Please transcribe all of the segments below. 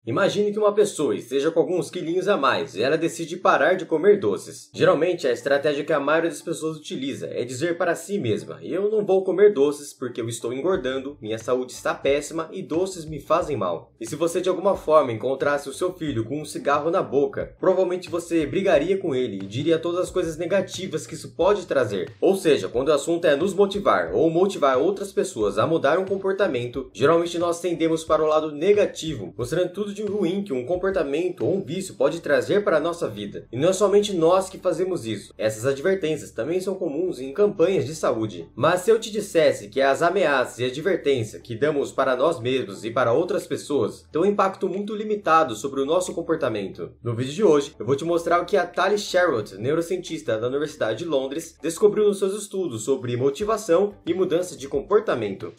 Imagine que uma pessoa esteja com alguns quilinhos a mais e ela decide parar de comer doces. Geralmente, a estratégia que a maioria das pessoas utiliza é dizer para si mesma: eu não vou comer doces porque eu estou engordando, minha saúde está péssima e doces me fazem mal. E se você de alguma forma encontrasse o seu filho com um cigarro na boca, provavelmente você brigaria com ele e diria todas as coisas negativas que isso pode trazer. Ou seja, quando o assunto é nos motivar ou motivar outras pessoas a mudar um comportamento, geralmente nós tendemos para o lado negativo, mostrando tudo de ruim que um comportamento ou um vício pode trazer para a nossa vida. E não é somente nós que fazemos isso. Essas advertências também são comuns em campanhas de saúde. Mas se eu te dissesse que as ameaças e advertências que damos para nós mesmos e para outras pessoas têm um impacto muito limitado sobre o nosso comportamento? No vídeo de hoje, eu vou te mostrar o que a Tali Sharot, neurocientista da Universidade de Londres, descobriu nos seus estudos sobre motivação e mudança de comportamento.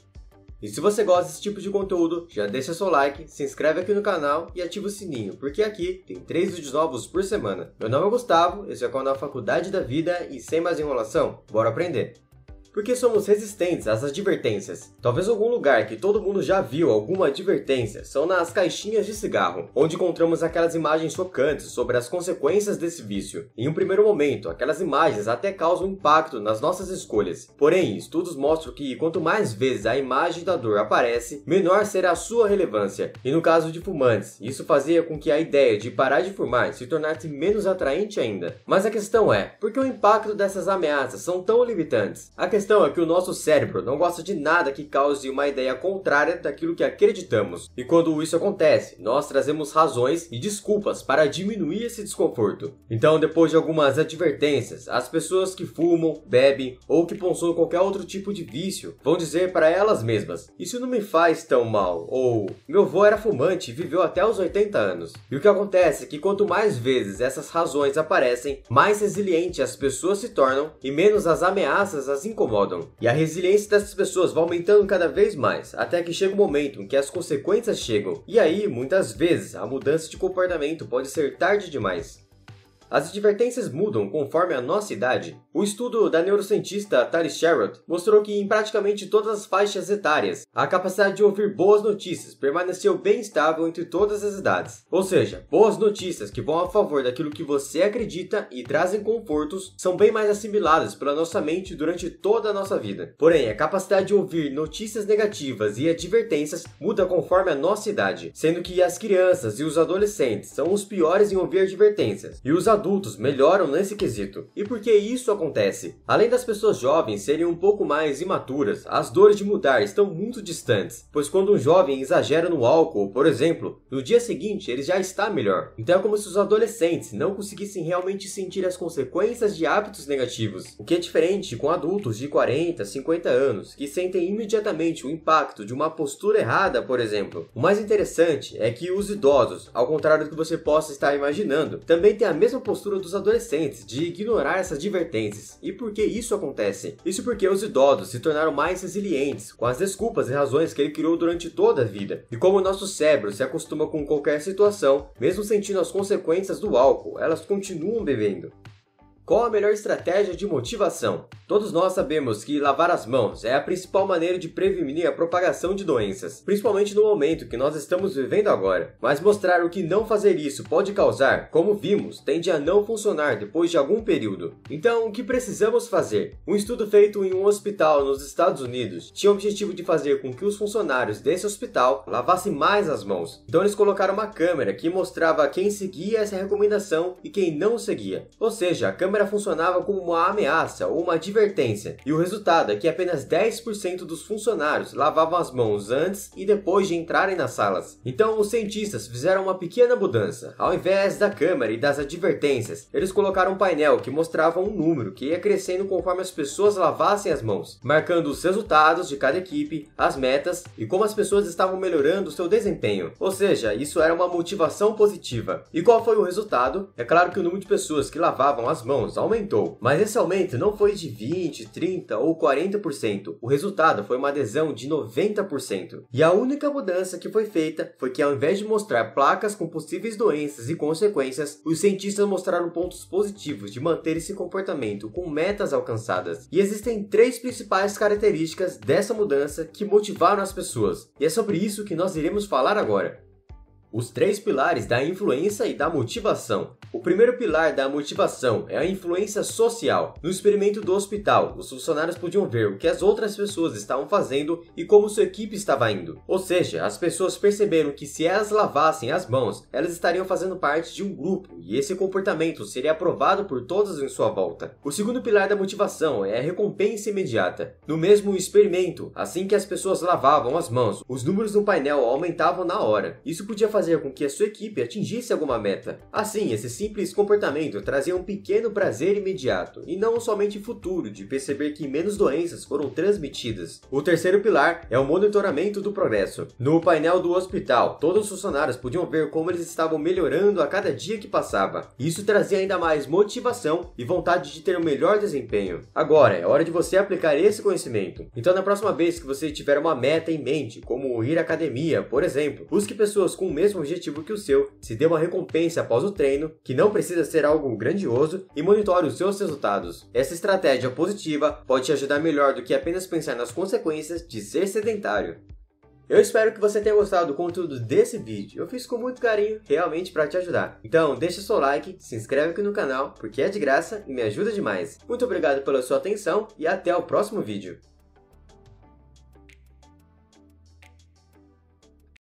E se você gosta desse tipo de conteúdo, já deixa seu like, se inscreve aqui no canal e ativa o sininho, porque aqui tem 3 vídeos novos por semana. Meu nome é Gustavo, esse é o canal Faculdade da Vida e sem mais enrolação, bora aprender! Por que somos resistentes às advertências? Talvez algum lugar que todo mundo já viu alguma advertência são nas caixinhas de cigarro, onde encontramos aquelas imagens chocantes sobre as consequências desse vício. Em um primeiro momento, aquelas imagens até causam impacto nas nossas escolhas. Porém, estudos mostram que quanto mais vezes a imagem da dor aparece, menor será a sua relevância. E no caso de fumantes, isso fazia com que a ideia de parar de fumar se tornasse menos atraente ainda. Mas a questão é, por que o impacto dessas ameaças são tão limitantes? A questão é que o nosso cérebro não gosta de nada que cause uma ideia contrária daquilo que acreditamos. E quando isso acontece, nós trazemos razões e desculpas para diminuir esse desconforto. Então, depois de algumas advertências, as pessoas que fumam, bebem ou que possuem qualquer outro tipo de vício vão dizer para elas mesmas: isso não me faz tão mal, ou meu avô era fumante e viveu até os 80 anos. E o que acontece é que quanto mais vezes essas razões aparecem, mais resilientes as pessoas se tornam e menos as ameaças as incomodam. E a resiliência dessas pessoas vai aumentando cada vez mais, até que chega um momento em que as consequências chegam. E aí, muitas vezes, a mudança de comportamento pode ser tarde demais. As advertências mudam conforme a nossa idade. O estudo da neurocientista Tali Sharot mostrou que em praticamente todas as faixas etárias, a capacidade de ouvir boas notícias permaneceu bem estável entre todas as idades. Ou seja, boas notícias que vão a favor daquilo que você acredita e trazem confortos são bem mais assimiladas pela nossa mente durante toda a nossa vida. Porém, a capacidade de ouvir notícias negativas e advertências muda conforme a nossa idade, sendo que as crianças e os adolescentes são os piores em ouvir advertências, e os adultos melhoram nesse quesito. E por que isso acontece? Além das pessoas jovens serem um pouco mais imaturas, as dores de mudar estão muito distantes, pois quando um jovem exagera no álcool, por exemplo, no dia seguinte ele já está melhor. Então é como se os adolescentes não conseguissem realmente sentir as consequências de hábitos negativos, o que é diferente com adultos de 40, 50 anos, que sentem imediatamente o impacto de uma postura errada, por exemplo. O mais interessante é que os idosos, ao contrário do que você possa estar imaginando, também têm a mesma postura dos adolescentes de ignorar essas advertências. E por que isso acontece? Isso porque os idosos se tornaram mais resilientes com as desculpas e razões que ele criou durante toda a vida. E como o nosso cérebro se acostuma com qualquer situação, mesmo sentindo as consequências do álcool, elas continuam bebendo. Qual a melhor estratégia de motivação? Todos nós sabemos que lavar as mãos é a principal maneira de prevenir a propagação de doenças, principalmente no momento que nós estamos vivendo agora. Mas mostrar o que não fazer isso pode causar, como vimos, tende a não funcionar depois de algum período. Então, o que precisamos fazer? Um estudo feito em um hospital nos Estados Unidos tinha o objetivo de fazer com que os funcionários desse hospital lavassem mais as mãos. Então eles colocaram uma câmera que mostrava quem seguia essa recomendação e quem não seguia. Ou seja, a câmera funcionava como uma ameaça ou uma advertência, e o resultado é que apenas 10% dos funcionários lavavam as mãos antes e depois de entrarem nas salas. Então os cientistas fizeram uma pequena mudança. Ao invés da câmera e das advertências, eles colocaram um painel que mostrava um número que ia crescendo conforme as pessoas lavassem as mãos, marcando os resultados de cada equipe, as metas e como as pessoas estavam melhorando o seu desempenho. Ou seja, isso era uma motivação positiva. E qual foi o resultado? É claro que o número de pessoas que lavavam as mãos aumentou, mas esse aumento não foi de 20, 30 ou 40%. O resultado foi uma adesão de 90%. E a única mudança que foi feita foi que, ao invés de mostrar placas com possíveis doenças e consequências, os cientistas mostraram pontos positivos de manter esse comportamento com metas alcançadas. E existem 3 principais características dessa mudança que motivaram as pessoas. E é sobre isso que nós iremos falar agora. Os 3 pilares da influência e da motivação. O primeiro pilar da motivação é a influência social. No experimento do hospital, os funcionários podiam ver o que as outras pessoas estavam fazendo e como sua equipe estava indo. Ou seja, as pessoas perceberam que se elas lavassem as mãos, elas estariam fazendo parte de um grupo e esse comportamento seria aprovado por todos em sua volta. O segundo pilar da motivação é a recompensa imediata. No mesmo experimento, assim que as pessoas lavavam as mãos, os números no painel aumentavam na hora. Isso podia fazer com que a sua equipe atingisse alguma meta. Assim, esse simples comportamento trazia um pequeno prazer imediato, e não somente futuro de perceber que menos doenças foram transmitidas. O terceiro pilar é o monitoramento do progresso. No painel do hospital, todos os funcionários podiam ver como eles estavam melhorando a cada dia que passava. Isso trazia ainda mais motivação e vontade de ter um melhor desempenho. Agora, é hora de você aplicar esse conhecimento. Então, na próxima vez que você tiver uma meta em mente, como ir à academia, por exemplo, busque pessoas com o mesmo objetivo que o seu, se dê uma recompensa após o treino, que não precisa ser algo grandioso, e monitore os seus resultados. Essa estratégia positiva pode te ajudar melhor do que apenas pensar nas consequências de ser sedentário. Eu espero que você tenha gostado do conteúdo desse vídeo. Eu fiz com muito carinho, realmente para te ajudar. Então, deixa seu like, se inscreve aqui no canal, porque é de graça e me ajuda demais. Muito obrigado pela sua atenção e até o próximo vídeo.